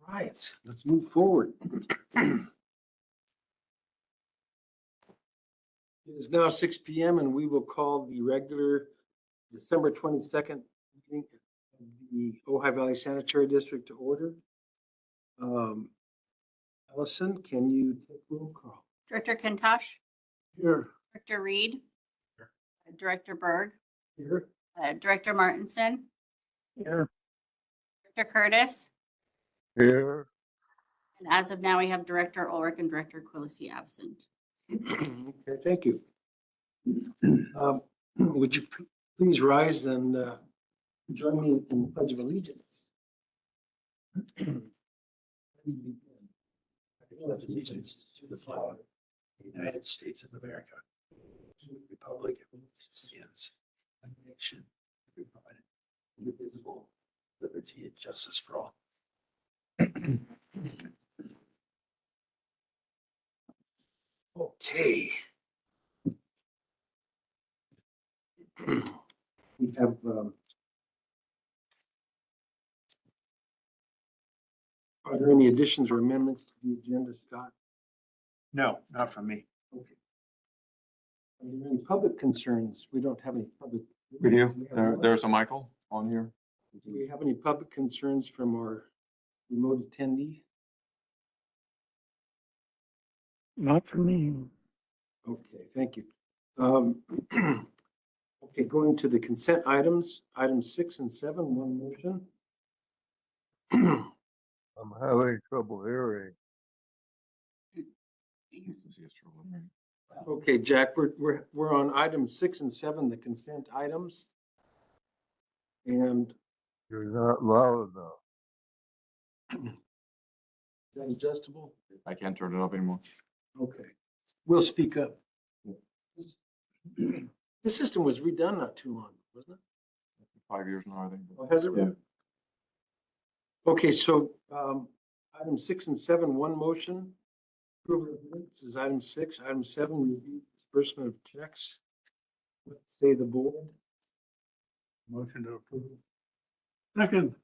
Right, let's move forward. It is now 6 p.m. and we will call the regular December 22nd meeting of the Ojai Valley Sanitary District to order. Allison, can you take roll call? Director Kintosh, Here. Director Reed, Director Berg, Here. Director Martinson, Here. Director Curtis, Here. and as of now, we have Director Ulrich and Director Quillisi absent. Okay, thank you. Would you please rise and join me in the Pledge of Allegiance? I pledge allegiance to the flag of the United States of America, to the republic of which it stands, one nation, under God, indivisible, liberty and justice for all. Okay. We have are there any additions or amendments to the agenda, Scott? No, not from me. Okay. Are there any public concerns? We don't have any public. We do. have one? There's a Michael on here. Do we have any public concerns from our remote attendee? Not for me. Okay, thank you. Okay, going to the consent items, items 6 and 7, one motion. I'm having trouble hearing. Okay, Jack, we're on items 6 and 7, the consent items. And You're not loud enough. is that adjustable? I can't turn it up anymore. Okay, we'll speak up. The system was redone not too long, wasn't it? 5 years now, I think. Oh, has it really? Okay, so item 6 and 7, one motion. Approval of minutes is item 6. Item 7, review disbursement of checks. What say the board? Motion to approve. Second.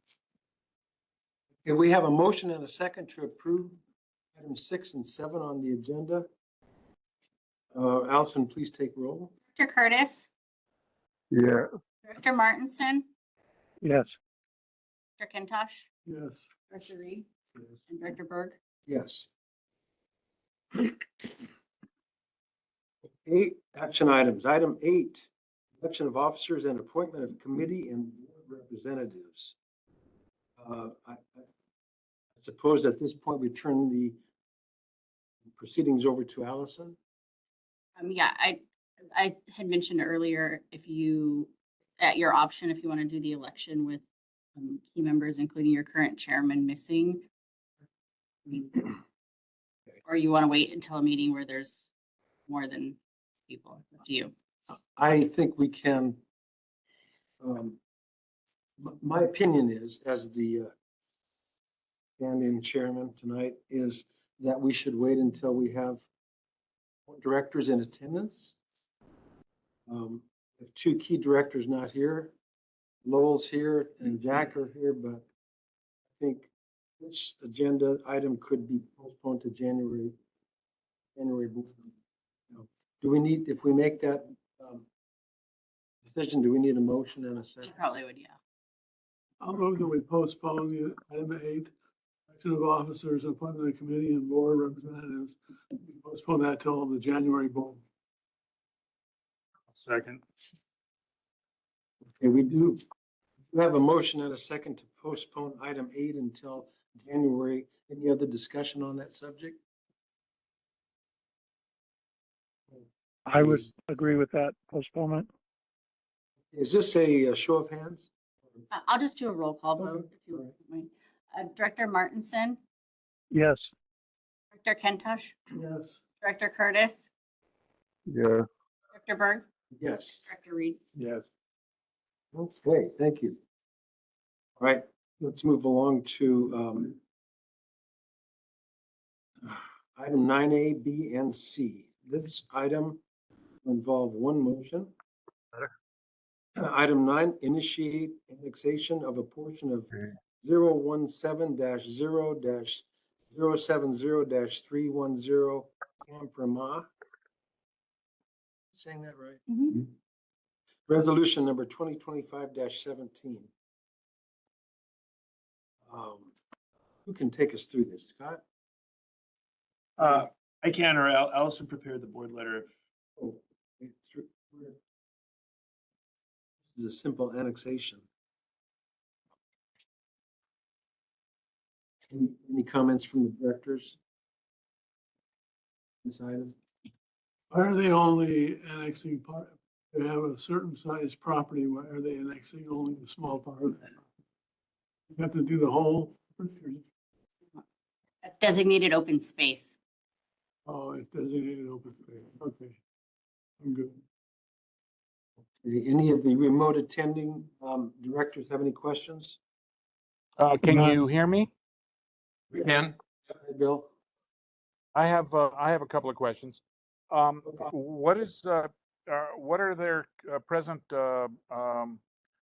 Okay, we have a motion and a second to approve items 6 and 7 on the agenda. Allison, please take roll. Director Curtis, Yeah. Director Martinson, Yes. Director Kintosh, Yes. Director Reed, and Director Berg. Yes. 8 action items. Item 8, election of officers and appointment of committee and board representatives. I suppose at this point we turn the proceedings over to Allison. Yeah, I had mentioned earlier, if you, at your option, if you want to do the election with key members, including your current chairman missing, or you want to wait until a meeting where there's more than people, it's up to you. I think we can, my opinion is, as the stand-in chairman tonight, is that we should wait until we have directors in attendance. If 2 key directors not here, Lowell's here and Jack are here, but I think this agenda item could be postponed to January board. Do we need, if we make that decision, do we need a motion and a You second? probably would, yeah. I'll move that we postpone the item 8, election of officers, appointment of committee and board representatives. Postpone that till the January board. Second. Okay, we do have a motion and a second to postpone item 8 until January. Any other discussion on that subject? I would agree with that postponement. Is this a show of hands? I'll just do a roll call vote if you don't mind. Director Martinson, Yes. Director Kintosh, Yes. Director Curtis, Yeah. Director Berg, Yes. Director Reed. Yes. Okay, thank you. All right, let's move along to item 9A, B, and C. This item will involve one motion. Item 9, initiate annexation of a portion of 017-0-070-310 Camprama. Saying that right? Mhm. Resolution number 2025-17. Who can take us through this? Scott? I can, or Allison prepared the board letter if. Oh, it's through- This is a simple annexation. Any comments from the directors? This item? Why are they only annexing part? They have a certain size property. Why are they annexing only a small part of that? You have to do the whole. That's designated open space. Oh, it's designated open space. Okay. I'm good. Any of the remote attending directors have any questions? Can None. you hear me? We can. Bill? I have a couple of questions. Okay. What are their present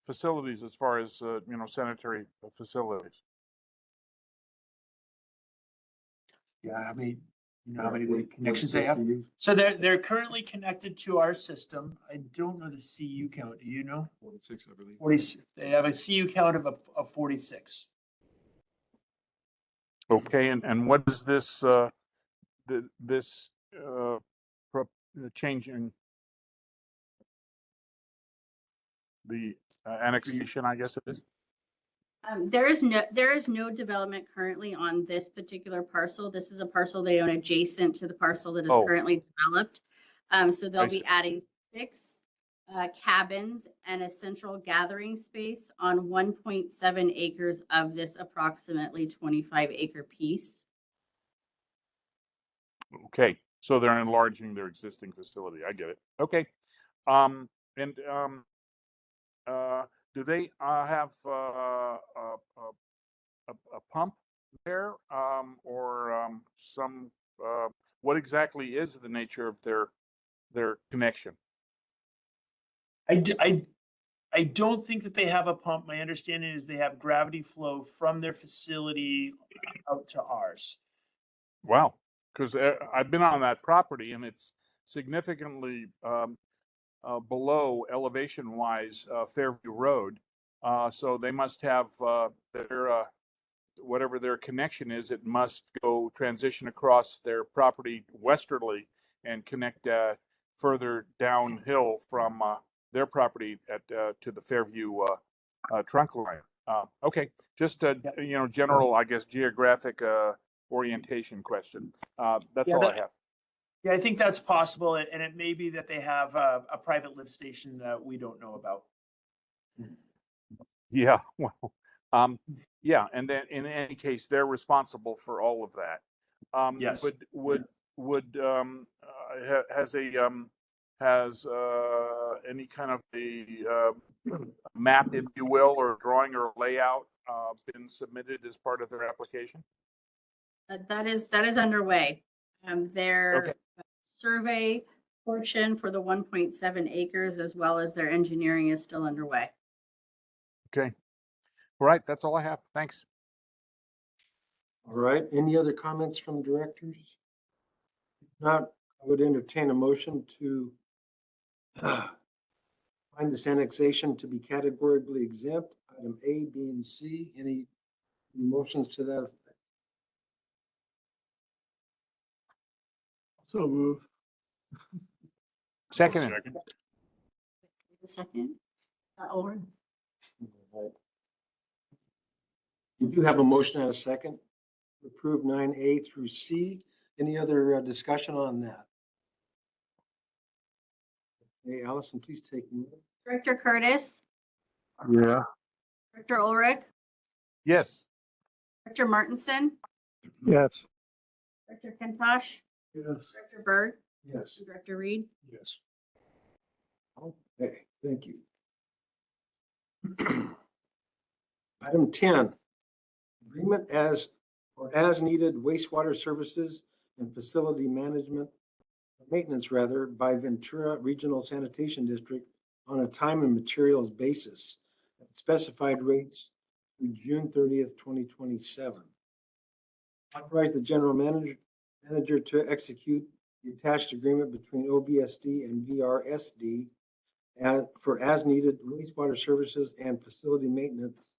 facilities as far as sanitary facilities? Yeah, how many connections they have? So they're currently connected to our system. I don't know the CU count. Do you know? 46, I believe. 40, they have a CU count of 46. Okay, and what is this changing the annexation, I guess it is? There is no development currently on this particular parcel. This is a parcel they own adjacent to the parcel that is Oh. currently developed. So I they'll see. be adding 6 cabins and a central gathering space on 1.7 acres of this approximately 25-acre piece. Okay, so they're enlarging their existing facility. I get it. Okay, and do they have a pump there, or some? What exactly is the nature of their connection? I don't think that they have a pump. My understanding is they have gravity flow from their facility out to ours. Wow, because I've been on that property and it's significantly below elevation-wise Fairview Road. So they must have their whatever their connection is. It must go transition across their property westerly and connect further downhill from their property to the Fairview trunk line. Okay, just general, I guess, geographic orientation question. That's Yeah, all I have. Yeah, I think that's possible, and it may be that they have a private lift station that we don't know about. Yeah, well, yeah, and then in any case, they're responsible for all of that. Yes. Has any kind of a map, if you will, or drawing or layout been submitted as part of their application? That is underway. Their Okay. survey portion for the 1.7 acres as well as their engineering is still underway. Okay. All right, that's all I have. Thanks. All right, any other comments from directors? If not, I would entertain a motion to find this annexation to be categorically exempt, item A, B, and C. Any motions to that effect? So move. Second. A second. Or You do have a motion and a second to approve 9A through C. Any other discussion on that? Hey, Allison, please take me. Director Curtis, Yeah. Director Ulrich, Yes. Director Martinson, Yes. Director Kentosh, Yes. Director Berg, Yes. and Director Reed. Yes. Okay, thank you. Item 10, agreement as needed wastewater services and facility maintenance by Ventura Regional Sanitation District on a time and materials basis at specified rates through June 30th, 2027. Authorize the general manager to execute the attached agreement between OVSD and VRSD for as-needed wastewater services and facility maintenance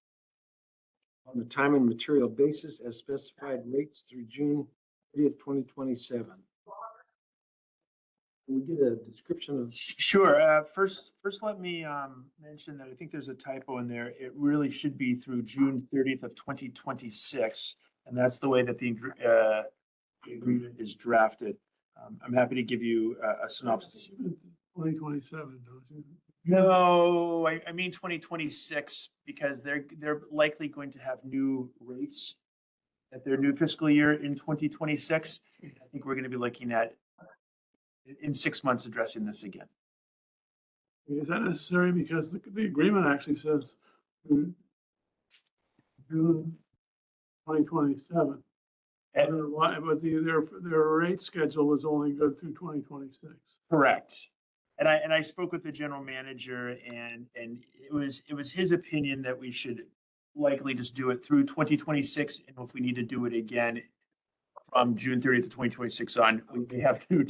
on a time and material basis as specified rates through June 30th, 2027. Can we get a description of? Sure. First, let me mention that I think there's a typo in there. It really should be through June 30th of 2026, and that's the way that the agreement is drafted. I'm happy to give you a synopsis. 2027, don't you? No, I mean 2026 because they're likely going to have new rates at their new fiscal year in 2026. I think we're going to be looking at in 6 months addressing this again. Is that necessary? Because the agreement actually says June 2027. I don't know why, but their rate schedule is only good through 2026. Correct. And I spoke with the general manager and it was his opinion that we should likely just do it through 2026. And if we need to do it again from June 30th to 2026 on, we may have new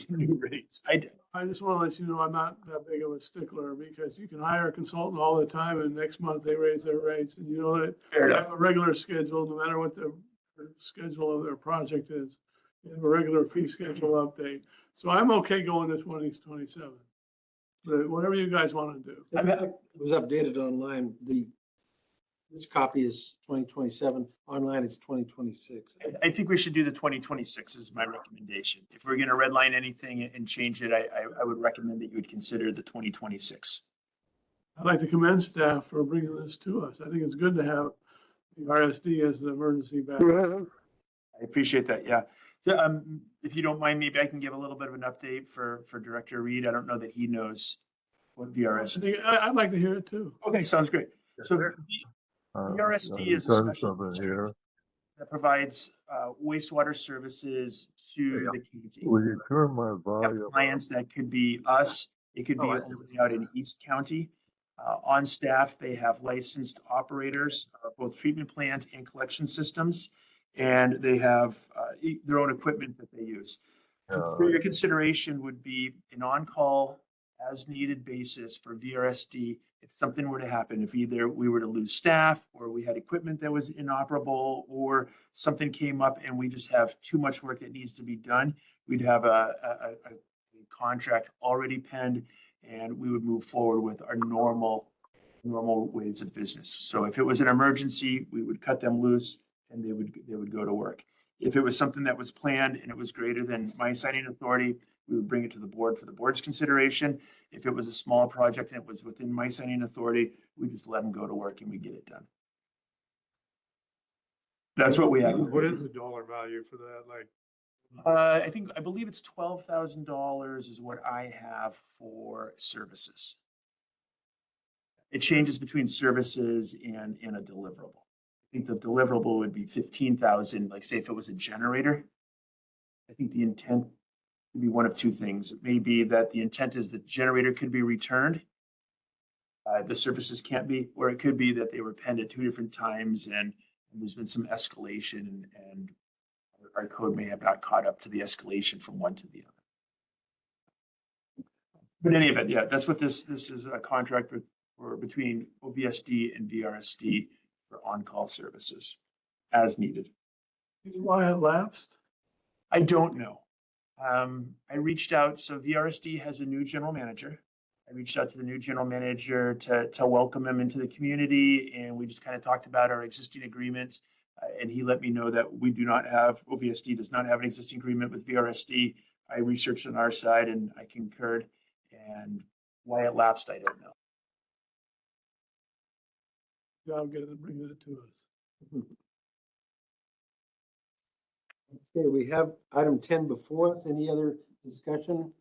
rates. I just want to let you know, I'm not that big of a stickler because you can hire a consultant all the time and next month they raise their rates and you know that Fair they enough. have a regular schedule, no matter what the schedule of their project is. They have a regular fee schedule update. So I'm okay going to 2027. But whatever you guys want to do. It was updated online. This copy is 2027. Online, it's 2026. I think we should do the 2026 is my recommendation. If we're going to redline anything and change it, I would recommend that you would consider the 2026. I'd like to commend staff for bringing this to us. I think it's good to have the RSD as an emergency backup. I appreciate that. Yeah. So, if you don't mind, maybe I can give a little bit of an update for Director Reed. I don't know that he knows what VRSD. I'd like to hear it too. Okay, sounds great. So VRSD is a special district that provides wastewater services to the community. Will you turn my We volume have up? clients that could be us. It could be out in East County. On staff, they have licensed operators, both treatment plant and collection systems, and they have their own equipment that they use. So for your consideration would be an on-call as needed basis for VRSD. If something were to happen, if either we were to lose staff or we had equipment that was inoperable or something came up and we just have too much work that needs to be done, we'd have a contract already penned and we would move forward with our normal ways of business. So if it was an emergency, we would cut them loose and they would go to work. If it was something that was planned and it was greater than my signing authority, we would bring it to the board for the board's consideration. If it was a small project and it was within my signing authority, we just let them go to work and we get it done. That's what we have. What is the dollar value for that? Like, I believe it's $12,000 is what I have for services. It changes between services and a deliverable. I think the deliverable would be 15,000, like say if it was a generator. I think the intent would be one of two things. It may be that the intent is the generator could be returned. The services can't be, or it could be that they were penned at two different times and there's been some escalation and our code may have not caught up to the escalation from one to the other. But in any event, yeah, that's what this is a contract with, or between OVSD and VRSD for on-call services as needed. why it lapsed? I don't know. I reached out, so VRSD has a new general manager. I reached out to the new general manager to welcome him into the community, and we just kind of talked about our existing agreements. And he let me know that we do not have, OVSD does not have an existing agreement with VRSD. I researched on our side and I concurred, and why it lapsed, I don't know. Job getting bringing it to us. Okay, we have item 10 before us. Any other discussion?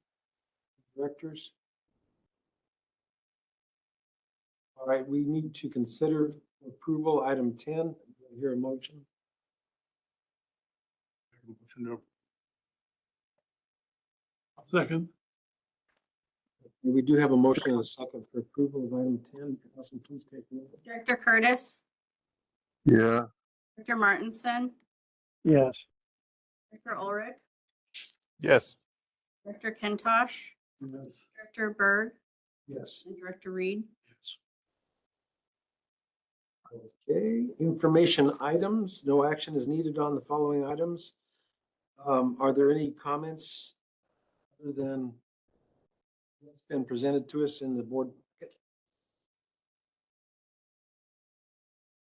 Directors? All right, we need to consider approval, item 10. Hear a motion? Second, We do have a motion and a second for approval of item 10. Allison, please take roll. Director Curtis, Yeah. Director Martinson, Yes. Director Ulrich, Yes. Director Kentosh, Yes. Director Berg, Yes. and Director Reed. Okay, information items. No action is needed on the following items. Are there any comments other than what's been presented to us in the board?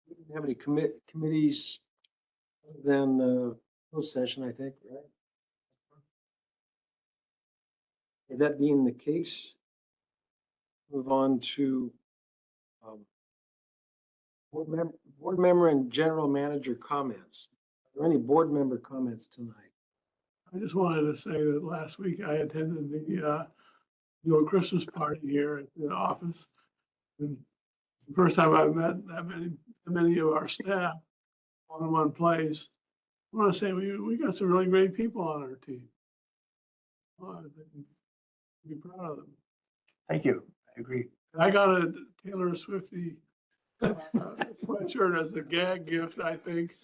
We didn't have any committees other than closed session, I think, right? That being the case, move on to um, board member and general manager comments. Are there any board member comments tonight? I just wanted to say that last week I attended the Christmas party here at the office. And the first time I've met that many of our staff all in one place. I want to say we got some really great people on our team. I think be proud of them. Thank you. I agree. And I got a Taylor Swiftie sweatshirt as a gag gift, I think.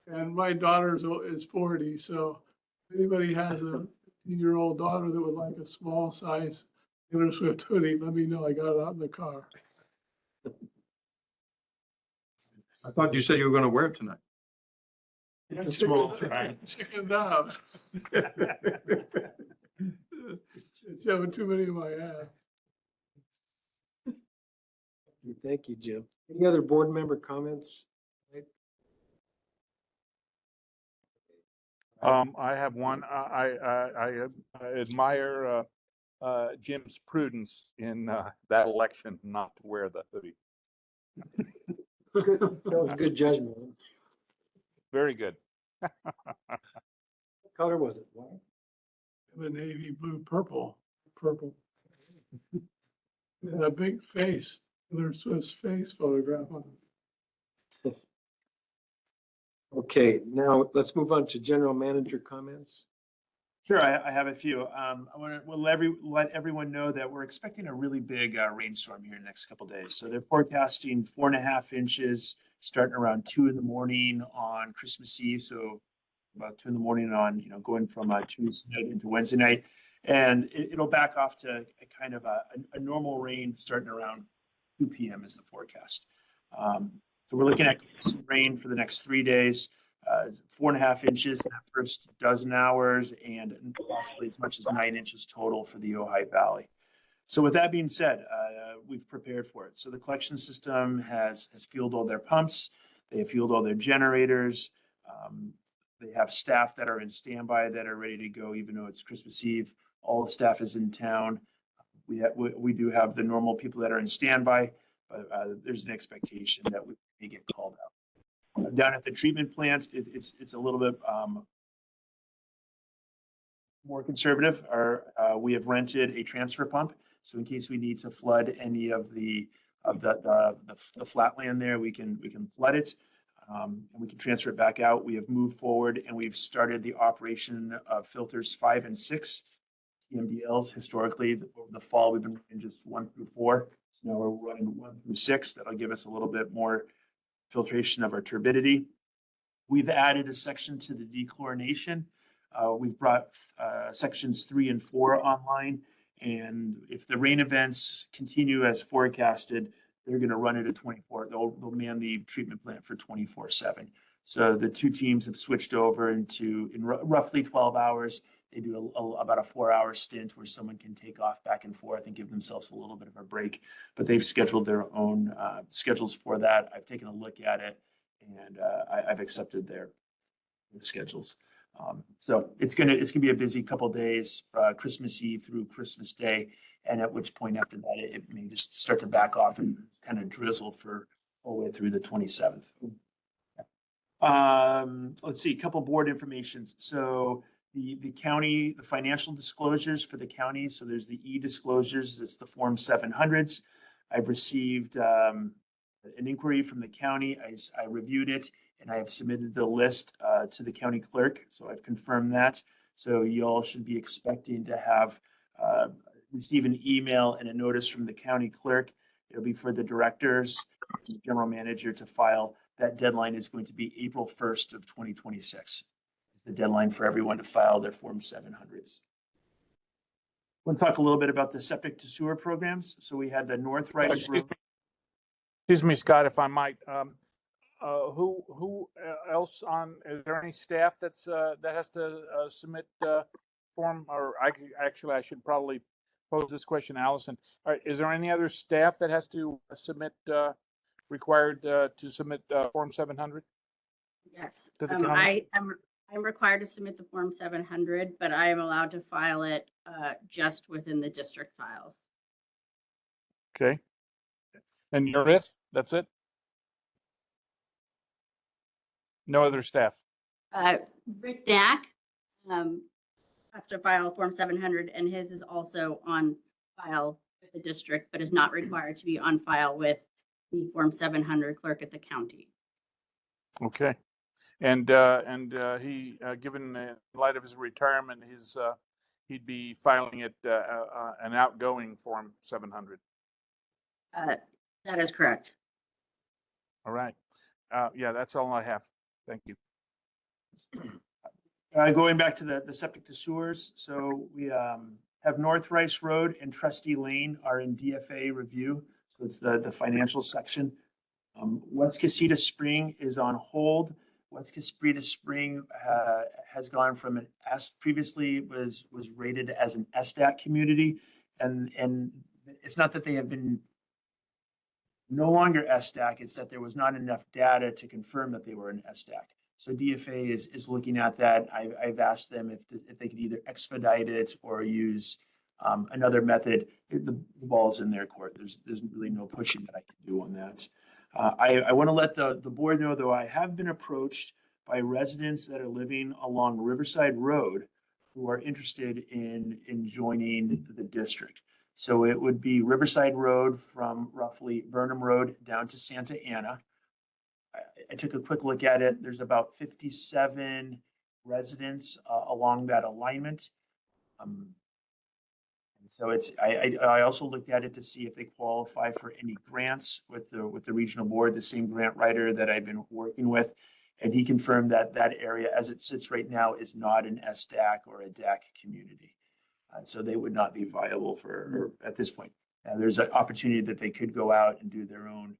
And my daughter is 40, so if anybody has a 15-year-old daughter that would like a small size Taylor Swift hoodie, let me know. I got it out in the car. I thought you said you were gonna wear it tonight. It's a small Chicken down. It's shoving too many in my ass. Thank you, Jim. Any other board member comments? I have one. I admire Jim's prudence in that election not to wear the hoodie. That was good judgment. Very good. What color was it? White? The navy blue, purple. And a big face. Taylor Swift's face photograph on it. Okay, now let's move on to general manager comments. Sure, I have a few. We'll let everyone know that we're expecting a really big rainstorm here in the next couple of days. So they're forecasting 4.5 inches starting around 2 in the morning on Christmas Eve. So about 2 in the morning on, going from Tuesday night into Wednesday night. And it'll back off to a kind of a normal rain starting around 2 p.m. is the forecast. So we're looking at some rain for the next 3 days. 4.5 inches in the first dozen hours, and possibly as much as 9 inches total for the Ojai Valley. So with that being said, we've prepared for it. So the collection system has fueled all their pumps. They have fueled all their generators. They have staff that are in standby that are ready to go, even though it's Christmas Eve. All the staff is in town. We do have the normal people that are in standby, but there's an expectation that we may get called out. Down at the treatment plant, it's a little bit more conservative. We have rented a transfer pump, so in case we need to flood any of the flat land there, we can flood it, and we can transfer it back out. We have moved forward and we've started the operation of filters 5 and 6 TMDLs. Historically, over the fall, we've been running just 1 through 4. So now we're running 1 through 6. That'll give us a little bit more filtration of our turbidity. We've added a section to the dechlorination. We've brought sections 3 and 4 online. And if the rain events continue as forecasted, they're going to run it at 24. They'll man the treatment plant for 24/7. So the two teams have switched over in roughly 12 hours. They do about a 4-hour stint where someone can take off back and forth and give themselves a little bit of a break. But they've scheduled their own schedules for that. I've taken a look at it, and I've accepted their schedules. So it's gonna be a busy couple days, Christmas Eve through Christmas Day, and at which point after that it may just start to back off and kind of drizzle for all the way through the 27th. Let's see, a couple board informations. So the county, the financial disclosures for the county. So there's the e-disclosures. It's the Form 700s. I've received an inquiry from the county. I reviewed it and I have submitted the list to the county clerk. So I've confirmed that. So you all should be expecting to have receive an email and a notice from the county clerk. It'll be for the directors, the general manager to file that deadline is going to be April 1st of 2026. It's the deadline for everyone to file their Form 700s. I want to talk a little bit about the septic to sewer programs. So we had the North Rice Road. Excuse me, Scott, if I might. Who else on? Is there any staff that's that has to submit form? Or I should probably pose this question, to Allison. All right, is there any other staff that has to submit required to submit Form 700? Yes, To the county? I'm required to submit the Form 700, but I am allowed to file it just within the district files. Okay. And you're it? That's it? No other staff? Rick Knack has to file Form 700, and his is also on file with the district, but is not required to be on file with the Form 700 clerk at the county. Okay. And he, given in light of his retirement, he'd be filing it an outgoing Form 700. That is correct. All right. Yeah, that's all I have. Thank you. Going back to the septic to sewers. So we have North Rice Road and Trustee Lane are in DFA review. So it's the financial section. West Casita Spring is on hold. West Casita Spring has gone from an S, previously was rated as an SDAC community. And it's not that they have been no longer SDAC, it's that there was not enough data to confirm that they were an SDAC. So DFA is looking at that. I've asked them if they could either expedite it or use another method. The ball's in their court. There's really no pushing that I can do on that. I want to let the board know, though, I have been approached by residents that are living along Riverside Road who are interested in joining the district. So it would be Riverside Road from roughly Burnham Road down to Santa Ana. I took a quick look at it. There's about 57 residents along that alignment. So I also looked at it to see if they qualify for any grants with the regional board, the same grant writer that I've been working with. And he confirmed that that area as it sits right now is not an SDAC or a DAC community. So they would not be viable for at this point. There's an opportunity that they could go out and do their own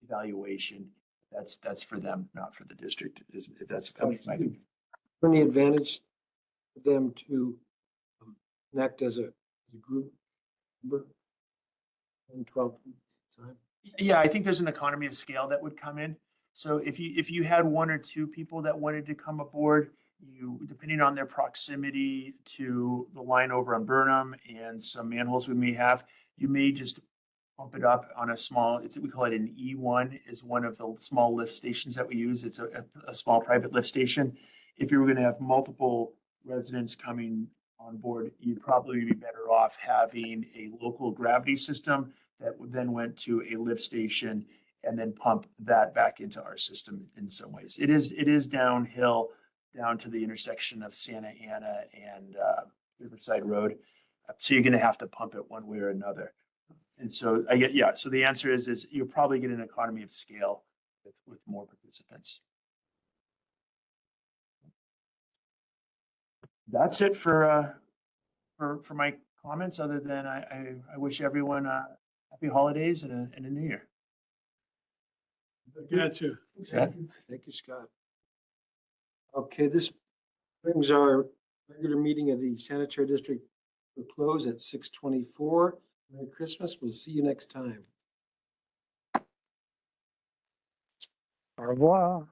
evaluation. That's for them, not for the district. That's Any advantage for them to connect as a group member in 12 time? Yeah, I think there's an economy of scale that would come in. So if you had one or two people that wanted to come aboard, depending on their proximity to the line over on Burnham and some manholes we may have, you may just pump it up on a small, we call it an E1, is one of the small lift stations that we use. It's a small private lift station. If you were going to have multiple residents coming on board, you'd probably be better off having a local gravity system that then went to a lift station and then pump that back into our system in some ways. It is downhill down to the intersection of Santa Ana and Riverside Road. So you're going to have to pump it one way or another. And so so the answer is you'll probably get an economy of scale with more participants. That's it for my comments, other than I wish everyone happy holidays and a new year. Gotcha. Thank you, Scott. Okay, this brings our regular meeting of the sanitary district to a close at 6:24. Merry Christmas. We'll see you next time. Au revoir.